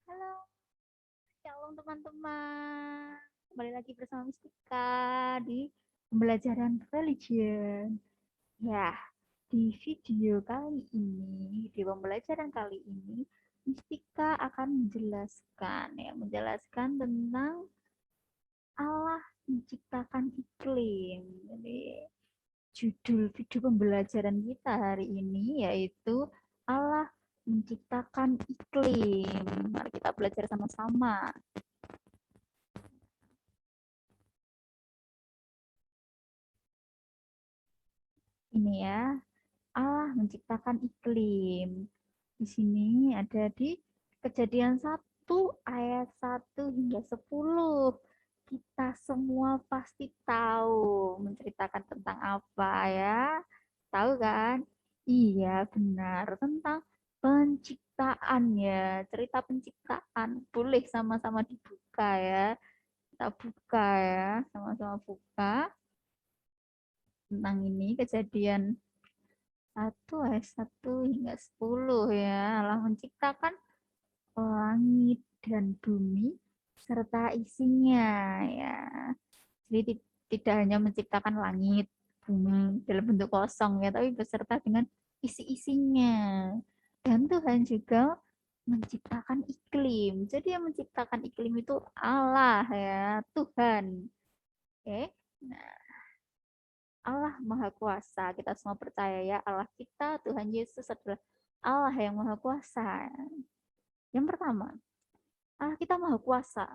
Halo, shalom teman-teman. Kembali lagi bersama Mistika di pembelajaran religion. Ya, di video kali ini, di pembelajaran kali ini, Mistika akan menjelaskan tentang Allah menciptakan iklim. Jadi, judul video pembelajaran kita hari ini yaitu Allah menciptakan iklim. Mari kita belajar sama-sama. Ini ya, Allah menciptakan iklim. Di sini ada di Kejadian 1 ayat 1 hingga 10. Kita semua pasti tahu menceritakan tentang apa ya? Tahu kan? Iya, benar. Tentang penciptaan ya. Cerita penciptaan. Boleh sama-sama dibuka ya. Kita buka ya. Sama-sama buka tentang ini kejadian 1 ayat 1 hingga 10 ya. Allah menciptakan langit dan bumi serta isinya ya. Jadi tidak hanya menciptakan langit, bumi dalam bentuk kosong ya, tapi beserta dengan isi-isinya. Dan Tuhan juga menciptakan iklim. Jadi yang menciptakan iklim itu Allah ya, Tuhan. Oke. Nah, Allah Maha Kuasa. Kita semua percaya ya, Allah kita, Tuhan Yesus adalah Allah yang Maha Kuasa. Yang pertama, Allah kita Maha Kuasa.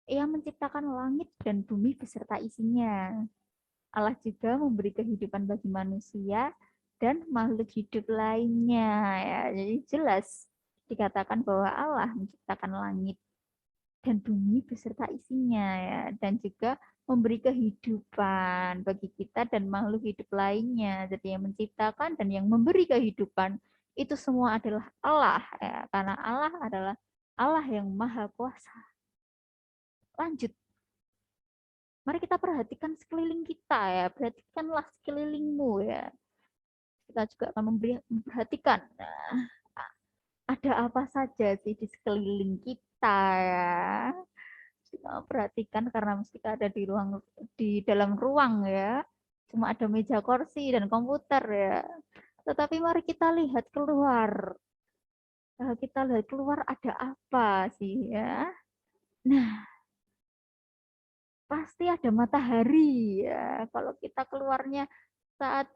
Ia menciptakan langit dan bumi beserta isinya. Allah juga memberi kehidupan bagi manusia dan makhluk hidup lainnya. Ya, jadi jelas dikatakan bahwa Allah menciptakan langit dan bumi beserta isinya ya, dan juga memberi kehidupan bagi kita dan makhluk hidup lainnya. Jadi yang menciptakan dan yang memberi kehidupan itu semua adalah Allah ya, karena Allah adalah Allah yang Maha Kuasa. Lanjut, mari kita perhatikan sekeliling kita ya, perhatikanlah sekelilingmu ya. Kita juga akan memperhatikan ada apa saja sih di sekeliling kita ya. Kita perhatikan karena mesti ada di dalam ruang ya. Cuma ada meja kursi dan komputer ya. Tetapi mari kita lihat keluar. Kita lihat keluar ada apa sih ya. Nah, pasti ada matahari ya. Kalau kita keluarnya saat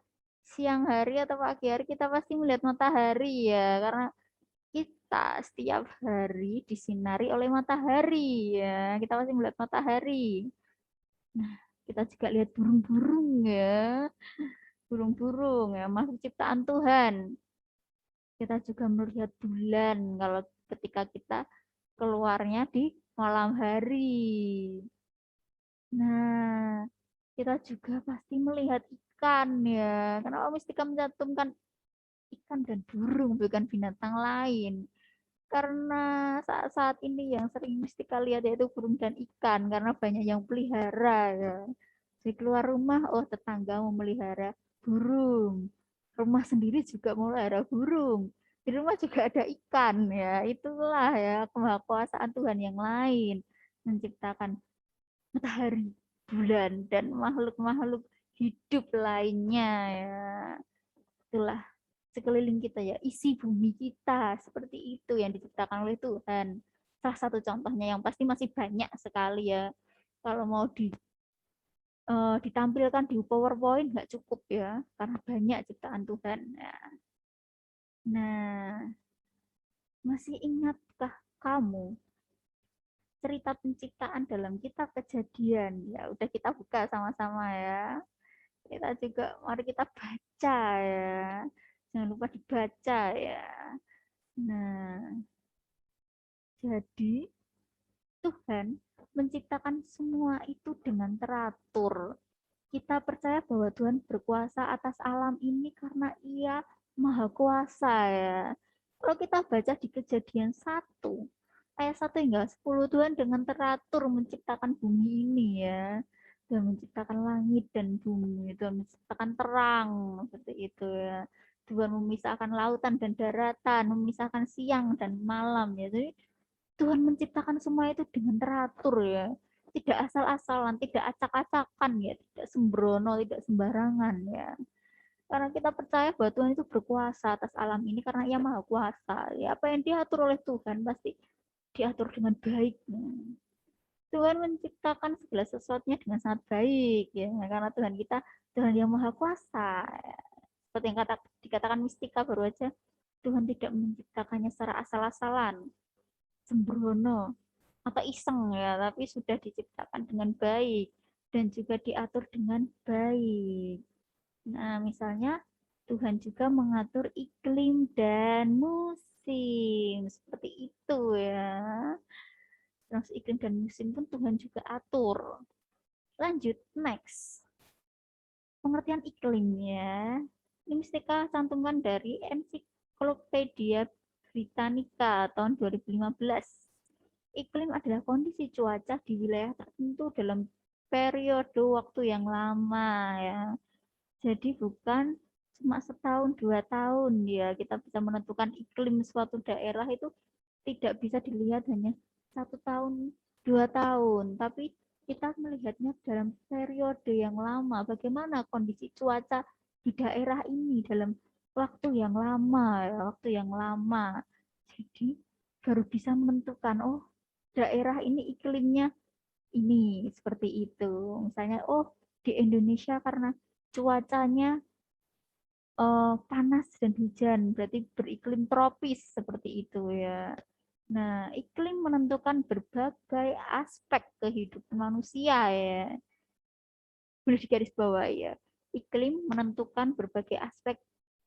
siang hari atau pagi hari kita pasti melihat matahari ya, karena kita setiap hari disinari oleh matahari ya. Kita pasti melihat matahari. Nah, kita juga lihat burung-burung ya. Burung-burung ya, makhluk ciptaan Tuhan. Kita juga melihat bulan kalau ketika kita keluarnya di malam hari. Nah, kita juga pasti melihat ikan ya. Kenapa Mistika mencantumkan ikan dan burung bukan binatang lain? Karena saat-saat ini yang sering Mistika lihat yaitu burung dan ikan karena banyak yang pelihara ya. Di keluar rumah, oh tetangga memelihara burung. Rumah sendiri juga memelihara burung. Di rumah juga ada ikan ya. Itulah ya kemahakuasaan Tuhan yang lain menciptakan matahari, bulan, dan makhluk-makhluk hidup lainnya ya. Itulah sekeliling kita ya, isi bumi kita seperti itu yang diciptakan oleh Tuhan. Salah satu contohnya yang pasti masih banyak sekali ya. Kalau mau ditampilkan di PowerPoint nggak cukup ya, karena banyak ciptaan Tuhan. Nah, masih ingatkah kamu cerita penciptaan dalam kitab Kejadian? Ya, udah kita buka sama-sama ya. Kita juga mari kita baca ya. Jangan lupa dibaca ya. Nah, jadi Tuhan menciptakan semua itu dengan teratur. Kita percaya bahwa Tuhan berkuasa atas alam ini karena Ia Maha Kuasa ya. Kalau kita baca di Kejadian 1 ayat 1 hingga 10, Tuhan dengan teratur menciptakan bumi ini ya. Dan menciptakan langit dan bumi, Tuhan menciptakan terang seperti itu ya. Tuhan memisahkan lautan dan daratan, memisahkan siang dan malam ya. Jadi Tuhan menciptakan semua itu dengan teratur ya. Tidak asal-asalan, tidak acak-acakan ya, tidak sembrono, tidak sembarangan ya. Karena kita percaya bahwa Tuhan itu berkuasa atas alam ini karena Ia Maha Kuasa. Ya, apa yang diatur oleh Tuhan pasti diatur dengan baik. Tuhan menciptakan segala sesuatunya dengan sangat baik ya, karena Tuhan kita Tuhan yang Maha Kuasa. Seperti yang dikatakan mistika baru aja, Tuhan tidak menciptakannya secara asal-asalan, sembrono atau iseng ya, tapi sudah diciptakan dengan baik dan juga diatur dengan baik. Nah, misalnya Tuhan juga mengatur iklim dan musim seperti itu ya. Terus iklim dan musim pun Tuhan juga atur. Lanjut, next. Pengertian iklim ya. Ini mistika cantuman dari Ensiklopedia Britannica tahun 2015. Iklim adalah kondisi cuaca di wilayah tertentu dalam periode waktu yang lama ya. Jadi bukan cuma setahun 2 tahun ya kita bisa menentukan iklim suatu daerah itu tidak bisa dilihat hanya 1 tahun 2 tahun, tapi kita melihatnya dalam periode yang lama. Bagaimana kondisi cuaca di daerah ini dalam waktu yang lama, ya, waktu yang lama. Jadi baru bisa menentukan, oh daerah ini iklimnya ini seperti itu. Misalnya, oh di Indonesia karena cuacanya panas dan hujan, berarti beriklim tropis seperti itu ya. Nah, iklim menentukan berbagai aspek kehidupan manusia ya. Boleh digaris bawah ya. Iklim menentukan berbagai aspek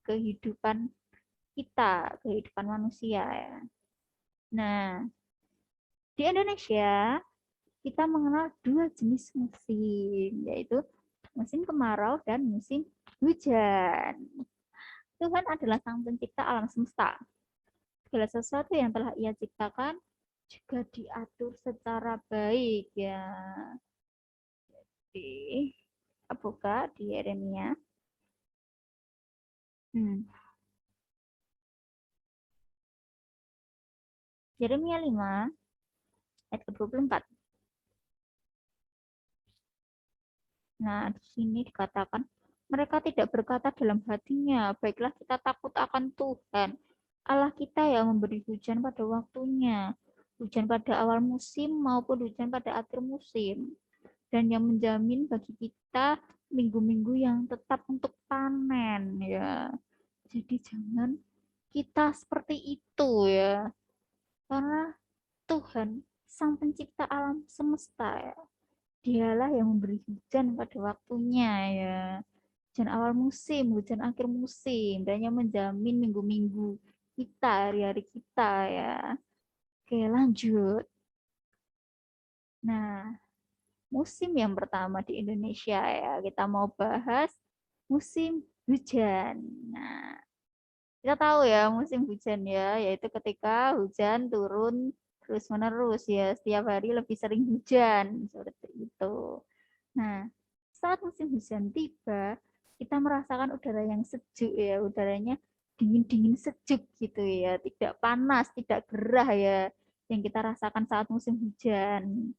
kehidupan kita, kehidupan manusia ya. Nah, di Indonesia kita mengenal 2 jenis musim, yaitu musim kemarau dan musim hujan. Tuhan adalah sang pencipta alam semesta. Segala sesuatu yang telah Ia ciptakan juga diatur secara baik ya. Jadi, buka di Yeremia. Yeremia 5 ayat ke-24. Nah, di sini dikatakan mereka tidak berkata dalam hatinya, baiklah kita takut akan Tuhan. Allah kita yang memberi hujan pada waktunya, hujan pada awal musim maupun hujan pada akhir musim, dan yang menjamin bagi kita minggu-minggu yang tetap untuk panen ya. Jadi jangan kita seperti itu ya, karena Tuhan sang pencipta alam semesta ya. Dialah yang memberi hujan pada waktunya ya. Hujan awal musim, hujan akhir musim, dan yang menjamin minggu-minggu kita, hari-hari kita ya. Oke, lanjut. Nah, musim yang pertama di Indonesia ya, kita mau bahas musim hujan. Nah, kita tahu ya musim hujan ya, yaitu ketika hujan turun terus-menerus ya, setiap hari lebih sering hujan, seperti itu. Nah, saat musim hujan tiba, kita merasakan udara yang sejuk ya, udaranya dingin-dingin sejuk gitu ya, tidak panas, tidak gerah ya, yang kita rasakan saat musim hujan.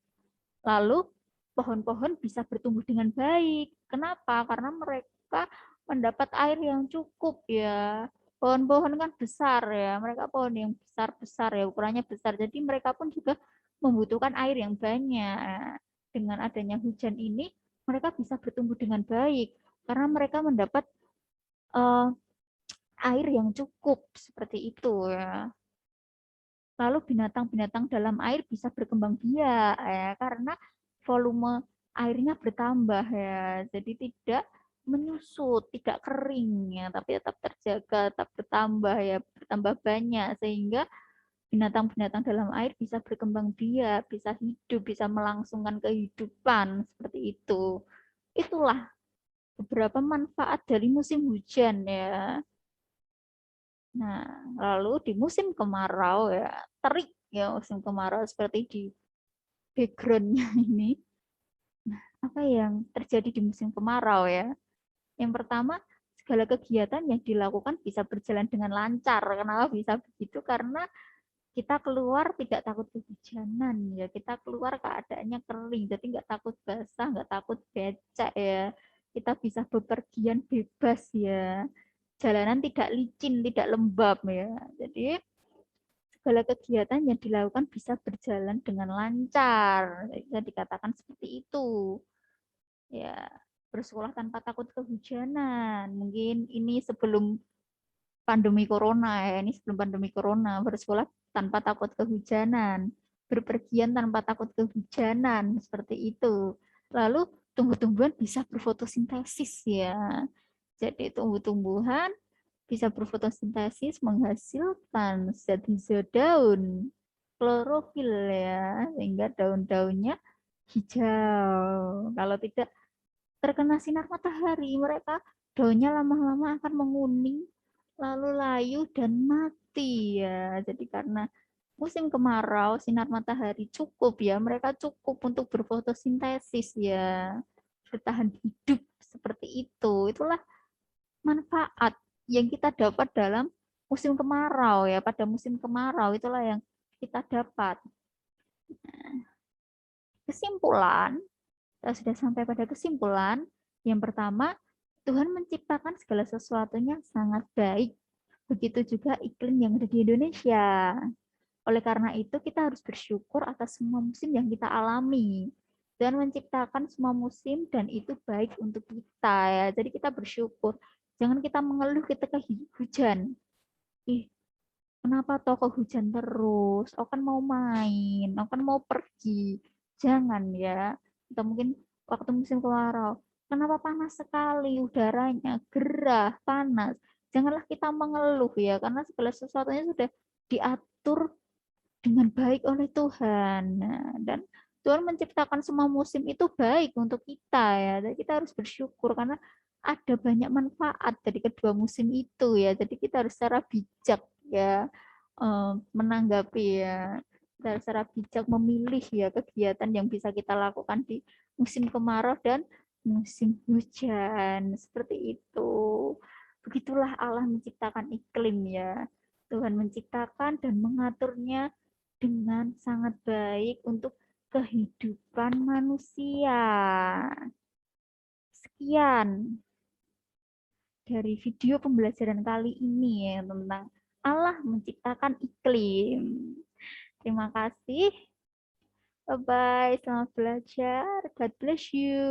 Lalu pohon-pohon bisa bertumbuh dengan baik. Kenapa? Karena mereka mendapat air yang cukup ya. Pohon-pohon kan besar ya, mereka pohon yang besar-besar ya, ukurannya besar. Jadi mereka pun juga membutuhkan air yang banyak. Dengan adanya hujan ini, mereka bisa bertumbuh dengan baik karena mereka mendapat uh, air yang cukup seperti itu ya. Lalu binatang-binatang dalam air bisa berkembang biak ya, karena volume airnya bertambah ya. Jadi tidak menyusut, tidak kering ya, tapi tetap terjaga, tetap bertambah ya, bertambah banyak sehingga binatang-binatang dalam air bisa berkembang biak, bisa hidup, bisa melangsungkan kehidupan seperti itu. Itulah beberapa manfaat dari musim hujan ya. Nah, lalu di musim kemarau ya, terik ya musim kemarau seperti di backgroundnya ini. Nah, apa yang terjadi di musim kemarau ya? Yang pertama, segala kegiatan yang dilakukan bisa berjalan dengan lancar. Kenapa bisa begitu? Karena Kita keluar tidak takut kehujanan ya, kita keluar keadaannya kering, jadi nggak takut basah, nggak takut becek ya. Kita bisa bepergian bebas ya. Jalanan tidak licin, tidak lembab ya. Jadi segala kegiatan yang dilakukan bisa berjalan dengan lancar. Bisa dikatakan seperti itu. Ya, bersekolah tanpa takut kehujanan. Mungkin ini sebelum pandemi corona ya, ini sebelum pandemi corona, bersekolah tanpa takut kehujanan, berpergian tanpa takut kehujanan, seperti itu. Lalu tumbuh-tumbuhan bisa berfotosintesis ya. Jadi tumbuh-tumbuhan bisa berfotosintesis menghasilkan zat hijau daun, klorofil ya, sehingga daun-daunnya hijau. Kalau tidak terkena sinar matahari, mereka daunnya lama-lama akan menguning, lalu layu dan mati ya. Jadi karena musim kemarau, sinar matahari cukup ya, mereka cukup untuk berfotosintesis ya, bertahan hidup seperti itu. Itulah manfaat yang kita dapat dalam musim kemarau ya. Pada musim kemarau itulah yang kita dapat. Kesimpulan, kita sudah sampai pada kesimpulan. Yang pertama, Tuhan menciptakan segala sesuatunya sangat baik. Begitu juga iklim yang ada di Indonesia. Oleh karena itu, kita harus bersyukur atas semua musim yang kita alami. Dan menciptakan semua musim dan itu baik untuk kita ya. Jadi kita bersyukur. Jangan kita mengeluh ketika hujan. Ih, kenapa toko hujan terus? Aku kan mau main, aku kan mau pergi. Jangan ya. Atau mungkin waktu musim kemarau. Kenapa panas sekali udaranya, gerah, panas. Janganlah kita mengeluh ya, karena segala sesuatunya sudah diatur dengan baik oleh Tuhan. Nah, dan Tuhan menciptakan semua musim itu baik untuk kita ya. Dan kita harus bersyukur karena ada banyak manfaat dari kedua musim itu ya. Jadi kita harus secara bijak ya menanggapi ya. Kita harus secara bijak memilih ya kegiatan yang bisa kita lakukan di musim kemarau dan musim hujan. Seperti itu. Begitulah Allah menciptakan iklim ya. Tuhan menciptakan dan mengaturnya dengan sangat baik untuk kehidupan manusia. Sekian dari video pembelajaran kali ini ya, tentang Allah menciptakan iklim. Terima kasih. Bye-bye. Selamat belajar. God bless you.